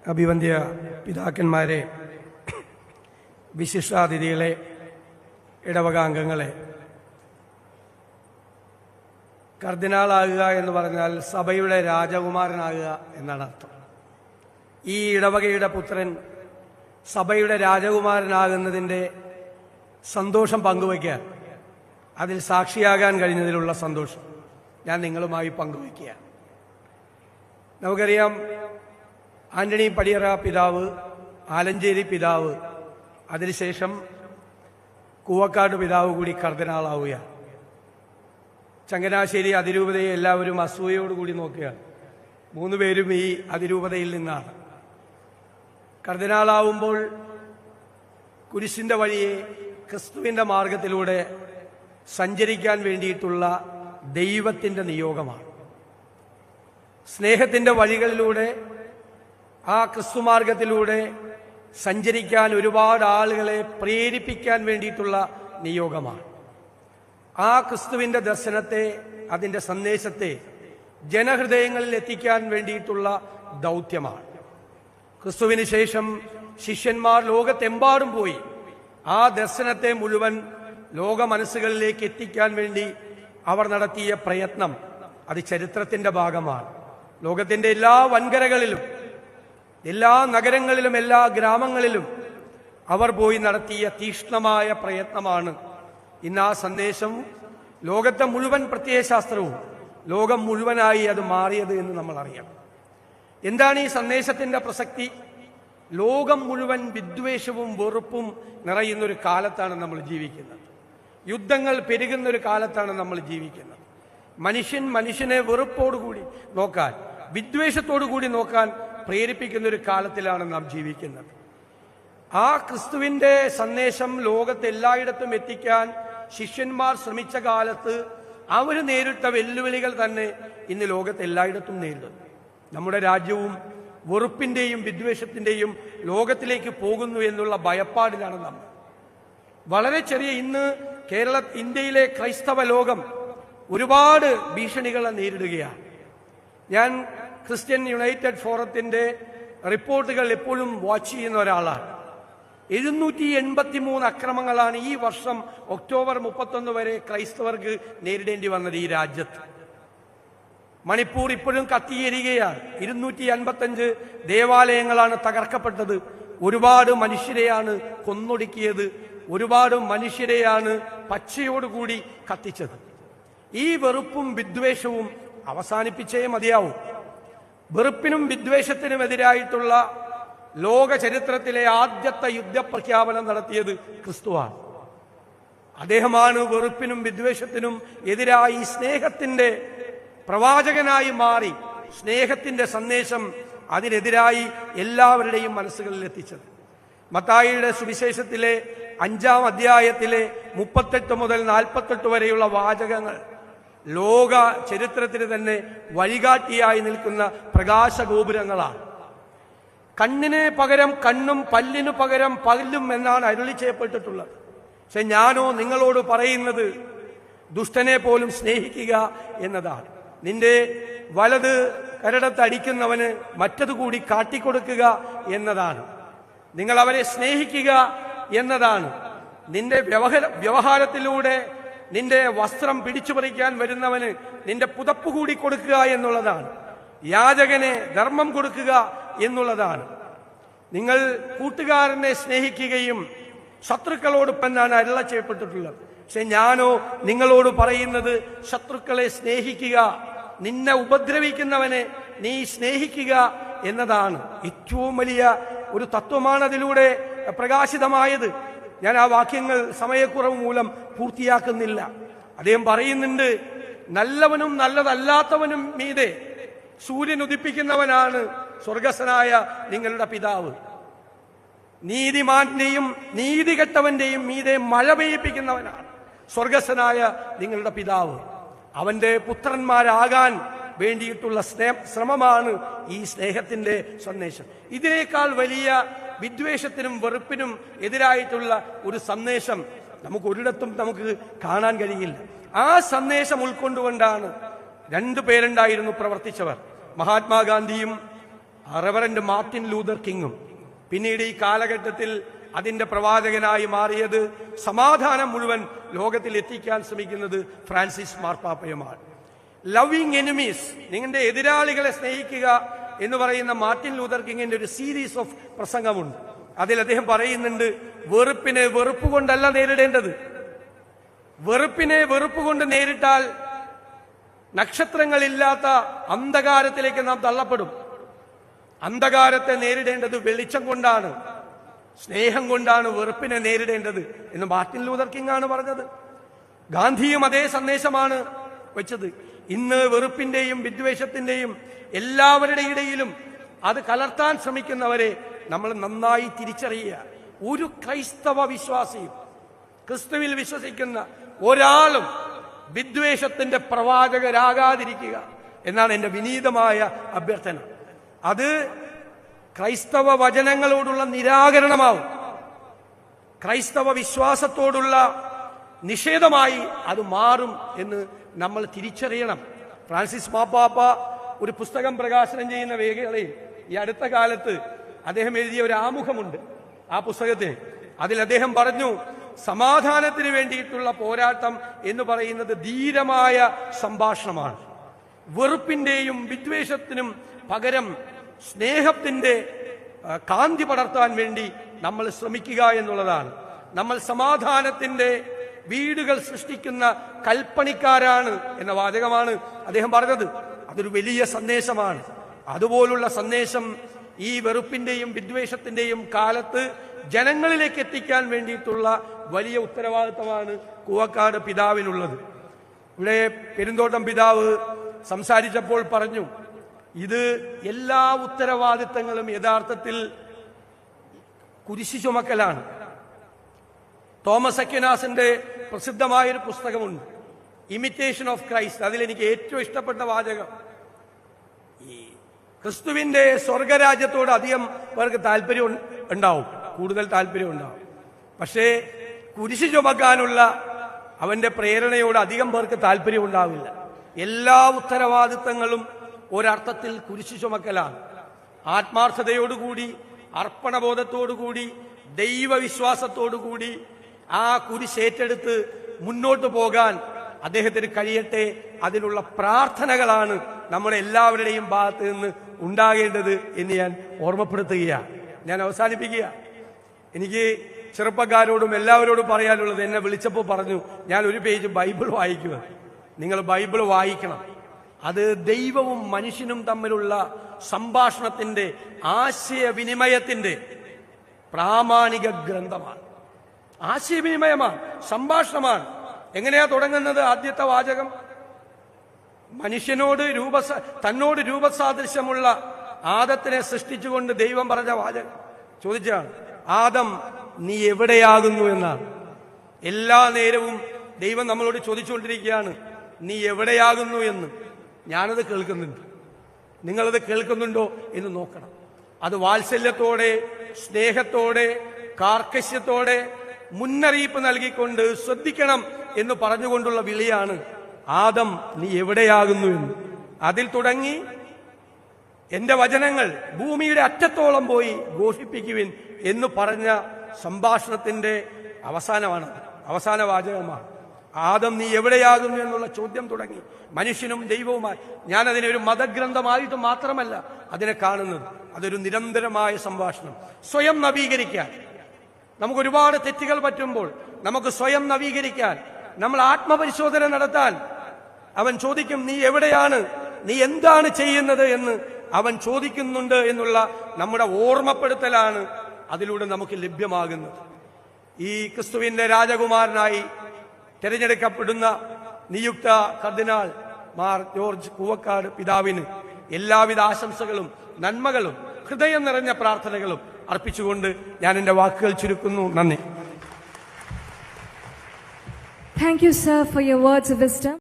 അഭിവന്ദ്യ പിതാക്കന്മാരെ, വിശിഷ്ടാതിഥികളെ, ഇടവകാംഗങ്ങളെ, കർദിനാളാകുക എന്ന് പറഞ്ഞാൽ സഭയുടെ രാജകുമാരനാകുക എന്നാണ് അർത്ഥം. ഈ ഇടവകയുടെ പുത്രൻ സഭയുടെ രാജകുമാരനാകുന്നതിൻ്റെ സന്തോഷം പങ്കുവയ്ക്കാൻ, അതിൽ സാക്ഷിയാകാൻ കഴിഞ്ഞതിലുള്ള സന്തോഷം ഞാൻ നിങ്ങളുമായി പങ്കുവയ്ക്കുക. നമുക്കറിയാം, ആന്റണി പടിയറ പിതാവ്, ആലഞ്ചേരി പിതാവ്, അതിനുശേഷം കൂവക്കാട് പിതാവ് കൂടി കർദിനാളാവുക. ചങ്ങനാശ്ശേരി അതിരൂപതയെ എല്ലാവരും അസൂയയോടുകൂടി നോക്കുകയാണ്. 3 പേരും ഈ അതിരൂപതയിൽ നിന്നാണ്. കർദിനാളാവുമ്പോൾ കുരിശിന്റെ വഴിയെ ക്രിസ്തുവിന്റെ മാർഗത്തിലൂടെ സഞ്ചരിക്കാൻ വേണ്ടിയിട്ടുള്ള ദൈവത്തിന്റെ നിയോഗമാണ്. സ്നേഹത്തിന്റെ വഴികളിലൂടെ, ആ ക്രിസ്തുമാർഗത്തിലൂടെ സഞ്ചരിക്കാൻ ഒരുപാട് ആളുകളെ പ്രേരിപ്പിക്കാൻ വേണ്ടിയിട്ടുള്ള നിയോഗമാണ്. ആ ക്രിസ്തുവിന്റെ ദർശനത്തെ, അതിന്റെ സന്ദേശത്തെ ജനഹൃദയങ്ങളിൽ എത്തിക്കാൻ വേണ്ടിയിട്ടുള്ള ദൗത്യമാണ്. ക്രിസ്തുവിന് ശേഷം ശിഷ്യന്മാർ ലോകത്തെമ്പാടും പോയി ആ ദർശനത്തെ മുഴുവൻ ലോക മനസ്സുകളിലേക്ക് എത്തിക്കാൻ വേണ്ടി അവർ നടത്തിയ പ്രയത്നം, അത് ചരിത്രത്തിന്റെ ഭാഗമാണ്. ലോകത്തിന്റെ എല്ലാ വൻകരകളിലും, എല്ലാ നഗരങ്ങളിലും, എല്ലാ ഗ്രാമങ്ങളിലും അവർ പോയി നടത്തിയ തീക്ഷ്ണമായ പ്രയത്നമാണ് ഇന്ന് ആ സന്ദേശം ലോകത്തെ മുഴുവൻ പ്രത്യയശാസ്ത്രവും ലോകം മുഴുവനായി അത് മാറിയത് എന്ന് നമ്മൾ അറിയണം. എന്താണ് ഈ സന്ദേശത്തിന്റെ പ്രസക്തി? ലോകം മുഴുവൻ വിദ്വേഷവും വെറുപ്പും നിറയുന്നൊരു കാലത്താണ് നമ്മൾ ജീവിക്കുന്നത്. യുദ്ധങ്ങൾ പെരുകുന്നൊരു കാലത്താണ് നമ്മൾ ജീവിക്കുന്നത്. മനുഷ്യനെ വെറുപ്പോടുകൂടി നോക്കാൻ, വിദ്വേഷത്തോടുകൂടി നോക്കാൻ പ്രേരിപ്പിക്കുന്നൊരു കാലത്തിലാണ് നാം ജീവിക്കുന്നത്. ആ ക്രിസ്തുവിന്റെ സന്ദേശം ലോകത്ത് എല്ലായിടത്തും എത്തിക്കാൻ ശിഷ്യന്മാർ ശ്രമിച്ച കാലത്ത് അവർ നേരിട്ട വെല്ലുവിളികൾ തന്നെ ഇന്ന് ലോകത്ത് എല്ലായിടത്തും നേരിടുന്നു. നമ്മുടെ രാജ്യവും വെറുപ്പിന്റെയും വിദ്വേഷത്തിന്റെയും ലോകത്തിലേക്ക് പോകുന്നു എന്നുള്ള ഭയപ്പാടിലാണ് നമ്മൾ. വളരെ ചെറിയ ഇന്ന് ഇന്ത്യയിലെ ക്രൈസ്തവ ലോകം ഒരുപാട് ഭീഷണികളെ നേരിടുകയാണ്. ഞാൻ ക്രിസ്ത്യൻ യുണൈറ്റഡ് ഫോറത്തിന്റെ റിപ്പോർട്ടുകൾ എപ്പോഴും വാച്ച് ചെയ്യുന്ന ഒരാളാണ്. 783 അക്രമങ്ങളാണ് ഈ വർഷം ഒക്ടോബർ 31 വരെ ക്രൈസ്തവർക്ക് നേരിടേണ്ടി വന്നത് ഈ രാജ്യത്ത്. മണിപ്പൂർ ഇപ്പോഴും കത്തിയിരിക്കുകയാണ്. 255 ദേവാലയങ്ങളാണ് തകർക്കപ്പെട്ടത്. ഒരുപാട് മനുഷ്യരെയാണ് കൊന്നൊടുക്കിയത്. ഒരുപാട് മനുഷ്യരെയാണ് പച്ചയോടുകൂടി കത്തിച്ചത്. ഈ വെറുപ്പും വിദ്വേഷവും അവസാനിപ്പിച്ചേ മതിയാവും. വെറുപ്പിനും വിദ്വേഷത്തിനുമെതിരായിട്ടുള്ള ലോക ചരിത്രത്തിലെ ആദ്യത്തെ യുദ്ധപ്രഖ്യാപനം നടത്തിയത് ക്രിസ്തുവാണ്. അദ്ദേഹമാണ് വെറുപ്പിനും വിദ്വേഷത്തിനും എതിരായി സ്നേഹത്തിന്റെ പ്രവാചകനായി മാറി സ്നേഹത്തിന്റെ സന്ദേശം അതിനെതിരായി എല്ലാവരുടെയും മനസ്സുകളിൽ എത്തിച്ചത്. മത്തായിയുടെ സുവിശേഷത്തിലെ 5-ാം അധ്യായത്തിലെ 38 മുതൽ 48 വരെയുള്ള വാചകങ്ങൾ ലോക ചരിത്രത്തിന് തന്നെ വഴികാട്ടിയായി നിൽക്കുന്ന പ്രകാശഗോപുരങ്ങളാണ്. കണ്ണിന് പകരം കണ്ണും പല്ലിനു പകരം പല്ലും എന്നാണ് അരുളി ചെയ്യപ്പെട്ടിട്ടുള്ളത്. പക്ഷെ ഞാനോ നിങ്ങളോട് പറയുന്നത് ദുഷ്ടനെ പോലും സ്നേഹിക്കുക എന്നതാണ്. നിന്റെ വലത് കരടത്തടിക്കുന്നവന് മറ്റതുകൂടി കാട്ടിക്കൊടുക്കുക എന്നതാണ്. നിങ്ങൾ അവരെ സ്നേഹിക്കുക എന്നതാണ്. നിന്റെ വ്യവഹാരത്തിലൂടെ നിന്റെ വസ്ത്രം പിടിച്ചുപറിക്കാൻ വരുന്നവന് നിന്റെ പുതപ്പ് കൂടി കൊടുക്കുക എന്നുള്ളതാണ്. യാചകനെ ധർമ്മം കൊടുക്കുക എന്നുള്ളതാണ്. നിങ്ങൾ കൂട്ടുകാരനെ സ്നേഹിക്കുകയും ശത്രുക്കളോടൊപ്പം അരുള ചെയ്യപ്പെട്ടിട്ടുള്ളത്. പക്ഷെ ഞാനോ നിങ്ങളോട് പറയുന്നത് ശത്രുക്കളെ സ്നേഹിക്കുക, നിന്നെ ഉപദ്രവിക്കുന്നവനെ നീ സ്നേഹിക്കുക എന്നതാണ്. ഏറ്റവും വലിയ ഒരു തത്വമാണ് അതിലൂടെ പ്രകാശിതമായത്. ഞാൻ ആ വാക്യങ്ങൾ സമയക്കുറവ് മൂലം പൂർത്തിയാക്കുന്നില്ല. അദ്ദേഹം പറയുന്നുണ്ട്, നല്ലവനും നല്ലതല്ലാത്തവനും മീതെ സൂര്യൻ ഉദിപ്പിക്കുന്നവനാണ് സ്വർഗസ്ഥനായ നിങ്ങളുടെ പിതാവ്. നീതിമാന്റെയും നീതികെട്ടവന്റെയും മീതെ മഴ പെയ്യിപ്പിക്കുന്നവനാണ് സ്വർഗസ്ഥനായ നിങ്ങളുടെ പിതാവ്. അവന്റെ പുത്രന്മാരാകാൻ വേണ്ടിയിട്ടുള്ള ശ്രമമാണ് ഈ സ്നേഹത്തിന്റെ സന്ദേശം. ഇതിനേക്കാൾ വലിയ വിദ്വേഷത്തിനും വെറുപ്പിനും എതിരായിട്ടുള്ള ഒരു സന്ദേശം നമുക്ക് ഒരിടത്തും കാണാൻ കഴിയില്ല. ആ സന്ദേശം ഉൾക്കൊണ്ടുകൊണ്ടാണ് 2 പേരുണ്ടായിരുന്നു പ്രവർത്തിച്ചവർ. മഹാത്മാഗാന്ധിയും റെവറൻഡ് മാർട്ടിൻ ലൂതർ കിങ്ങും പിന്നീട് ഈ കാലഘട്ടത്തിൽ അതിന്റെ പ്രവാചകനായി മാറിയത് സമാധാനം മുഴുവൻ ലോകത്തിൽ എത്തിക്കാൻ ശ്രമിക്കുന്നത് ഫ്രാൻസിസ് മാർപ്പാപ്പയുമാണ്. ലവിങ് എനിമീസ്, നിങ്ങളുടെ എതിരാളികളെ സ്നേഹിക്കുക എന്ന് പറയുന്ന മാർട്ടിൻ ലൂതർ കിങ്ങിന്റെ ഒരു സീരീസ് ഓഫ് പ്രസംഗമുണ്ട്. അതിൽ അദ്ദേഹം പറയുന്നുണ്ട്, വെറുപ്പിനെ വെറുപ്പ് കൊണ്ടല്ല നേരിടേണ്ടത്. വെറുപ്പിനെ വെറുപ്പ് കൊണ്ട് നേരിട്ടാൽ നക്ഷത്രങ്ങളില്ലാത്ത അന്ധകാരത്തിലേക്ക് നാം തള്ളപ്പെടും. അന്ധകാരത്തെ നേരിടേണ്ടത് വെളിച്ചം കൊണ്ടാണ്, സ്നേഹം കൊണ്ടാണ് വെറുപ്പിനെ നേരിടേണ്ടത് എന്ന് മാർട്ടിൻ ലൂതർ കിങ് ആണ് പറഞ്ഞത്. ഗാന്ധിയും അതേ സന്ദേശമാണ് വെച്ചത്. ഇന്ന് വെറുപ്പിന്റെയും വിദ്വേഷത്തിന്റെയും എല്ലാവരുടെ ഇടയിലും അത് കലർത്താൻ ശ്രമിക്കുന്നവരെ നമ്മൾ നന്നായി തിരിച്ചറിയുക. ഒരു ക്രൈസ്തവ വിശ്വാസിയും ക്രിസ്തുവിൽ വിശ്വസിക്കുന്ന ഒരാളും വിദ്വേഷത്തിന്റെ പ്രവാചകരാകാതിരിക്കുക എന്നാണ് എൻ്റെ വിനീതമായ അഭ്യർത്ഥന. അത് ക്രൈസ്തവ വചനങ്ങളോടുള്ള നിരാകരണമാവും, ക്രൈസ്തവ വിശ്വാസത്തോടുള്ള നിഷേധമായി അത് മാറും എന്ന് നമ്മൾ തിരിച്ചറിയണം. ഫ്രാൻസിസ് മാർപ്പാപ്പ ഒരു പുസ്തകം പ്രകാശനം ചെയ്യുന്ന വേളയിൽ ഈ അടുത്ത കാലത്ത് അദ്ദേഹം എഴുതിയ ഒരു ആമുഖമുണ്ട് ആ പുസ്തകത്തിന്. അതിൽ അദ്ദേഹം പറഞ്ഞു, സമാധാനത്തിന് വേണ്ടിയിട്ടുള്ള പോരാട്ടം എന്ന് പറയുന്നത് ധീരമായ സംഭാഷണമാണ്. വെറുപ്പിന്റെയും വിദ്വേഷത്തിനും പകരം സ്നേഹത്തിന്റെ കാന്തി പടർത്താൻ വേണ്ടി നമ്മൾ ശ്രമിക്കുക എന്നുള്ളതാണ്. നമ്മൾ സമാധാനത്തിന്റെ വീടുകൾ സൃഷ്ടിക്കുന്ന കൽപ്പണിക്കാരാണ് എന്ന വാചകമാണ് അദ്ദേഹം പറഞ്ഞത്. അതൊരു വലിയ സന്ദേശമാണ്. അതുപോലുള്ള സന്ദേശം ഈ വെറുപ്പിന്റെയും വിദ്വേഷത്തിന്റെയും കാലത്ത് ജനങ്ങളിലേക്ക് എത്തിക്കാൻ വേണ്ടിയിട്ടുള്ള വലിയ ഉത്തരവാദിത്തമാണ് കൂവക്കാട് പിതാവിനുള്ളത്. ഇവിടെ പെരുന്തോട്ടം പിതാവ് സംസാരിച്ചപ്പോൾ പറഞ്ഞു, ഇത് എല്ലാ ഉത്തരവാദിത്തങ്ങളും യഥാർത്ഥത്തിൽ കുരിശു ചുമക്കലാണ്. തോമസ് അക്വിനാസിന്റെ പ്രസിദ്ധമായൊരു പുസ്തകമുണ്ട്, ഇമിറ്റേഷൻ ഓഫ് ക്രൈസ്റ്റ്. അതിലെനിക്ക് ഏറ്റവും ഇഷ്ടപ്പെട്ട വാചകം, ഈ ക്രിസ്തുവിന്റെ സ്വർഗരാജ്യത്തോട് അധികം പേർക്ക് താല്പര്യം ഉണ്ടാവും, കൂടുതൽ താല്പര്യം ഉണ്ടാവും. പക്ഷേ കുരിശു ചുമക്കാനുള്ള അവന്റെ പ്രേരണയോട് അധികം പേർക്ക് താല്പര്യം ഉണ്ടാവില്ല. എല്ലാ ഉത്തരവാദിത്തങ്ങളും ഒരർത്ഥത്തിൽ കുരിശു ചുമക്കലാണ്. ആത്മാർത്ഥതയോടുകൂടി, അർപ്പണബോധത്തോടുകൂടി, ദൈവവിശ്വാസത്തോടുകൂടി ആ കുരിശേറ്റെടുത്ത് മുന്നോട്ട് പോകാൻ അദ്ദേഹത്തിന് കഴിയട്ടെ. അതിനുള്ള പ്രാർത്ഥനകളാണ് നമ്മുടെ എല്ലാവരുടെയും ഭാഗത്ത് നിന്ന് ഉണ്ടാകേണ്ടത് എന്ന് ഞാൻ ഓർമ്മപ്പെടുത്തുകയാണ്. ഞാൻ അവസാനിപ്പിക്കുക. എനിക്ക് ചെറുപ്പക്കാരോടും എല്ലാവരോടും പറയാനുള്ളത്, എന്നെ വിളിച്ചപ്പോൾ പറഞ്ഞു, ഞാൻ ഒരു പേജ് ബൈബിൾ വായിക്കുക. നിങ്ങൾ ബൈബിൾ വായിക്കണം. അത് ദൈവവും മനുഷ്യനും തമ്മിലുള്ള സംഭാഷണത്തിന്റെ, ആശയവിനിമയത്തിന്റെ പ്രാമാണിക ഗ്രന്ഥമാണ്. ആശയവിനിമയമാണ്, സംഭാഷണമാണ്. എങ്ങനെയാ തുടങ്ങുന്നത്? ആദ്യത്തെ വാചകം മനുഷ്യനോട് തന്നോട് രൂപസാദൃശ്യമുള്ള ആദത്തിനെ സൃഷ്ടിച്ചുകൊണ്ട് ദൈവം പറഞ്ഞ വാചകം ചോദിച്ചാണ്, ആദം നീ എവിടെയാകുന്നു എന്നാണ്. എല്ലാ നേരവും ദൈവം നമ്മളോട് ചോദിച്ചുകൊണ്ടിരിക്കുകയാണ്, നീ എവിടെയാകുന്നു എന്ന്. ഞാനത് കേൾക്കുന്നുണ്ട്, നിങ്ങളത് കേൾക്കുന്നുണ്ടോ എന്ന് നോക്കണം. അത് വാത്സല്യത്തോടെ, സ്നേഹത്തോടെ, കാർക്കശ്യത്തോടെ മുന്നറിയിപ്പ് നൽകിക്കൊണ്ട് ശ്രദ്ധിക്കണം എന്ന് പറഞ്ഞുകൊണ്ടുള്ള വിളിയാണ്, ആദം നീ എവിടെയാകുന്നു എന്ന്. അതിൽ തുടങ്ങി എന്റെ വചനങ്ങൾ ഭൂമിയുടെ അറ്റത്തോളം പോയി ഘോഷിപ്പിക്കുവിൻ എന്ന് പറഞ്ഞ സംഭാഷണത്തിന്റെ അവസാന വാചകമാണ്. ആദം നീ എവിടെയാകുന്നു എന്നുള്ള ചോദ്യം തുടങ്ങി മനുഷ്യനും ദൈവവുമായി. ഞാനതിനെ ഒരു മതഗ്രന്ഥമായിട്ട് മാത്രമല്ല അതിനെ കാണുന്നത്, അതൊരു നിരന്തരമായ സംഭാഷണം. സ്വയം നവീകരിക്കാൻ, നമുക്ക് ഒരുപാട് തെറ്റുകൾ പറ്റുമ്പോൾ നമുക്ക് സ്വയം നവീകരിക്കാൻ, നമ്മൾ ആത്മപരിശോധന നടത്താൻ അവൻ ചോദിക്കും, നീ എവിടെയാണ്, നീ എന്താണ് ചെയ്യുന്നത് എന്ന് അവൻ ചോദിക്കുന്നുണ്ട് എന്നുള്ള നമ്മുടെ ഓർമ്മപ്പെടുത്തലാണ് അതിലൂടെ നമുക്ക് ലഭ്യമാകുന്നത്. ഈ ക്രിസ്തുവിന്റെ രാജകുമാരനായി തിരഞ്ഞെടുക്കപ്പെടുന്ന നിയുക്ത കർദിനാൾ മാർ ജോർജ് കൂവക്കാട് പിതാവിന് എല്ലാവിധ ആശംസകളും നന്മകളും ഹൃദയം നിറഞ്ഞ പ്രാർത്ഥനകളും അർപ്പിച്ചുകൊണ്ട് ഞാൻ എന്റെ വാക്കുകൾ ചുരുക്കുന്നു. നന്ദി. Thank you, sir, for your words of wisdom.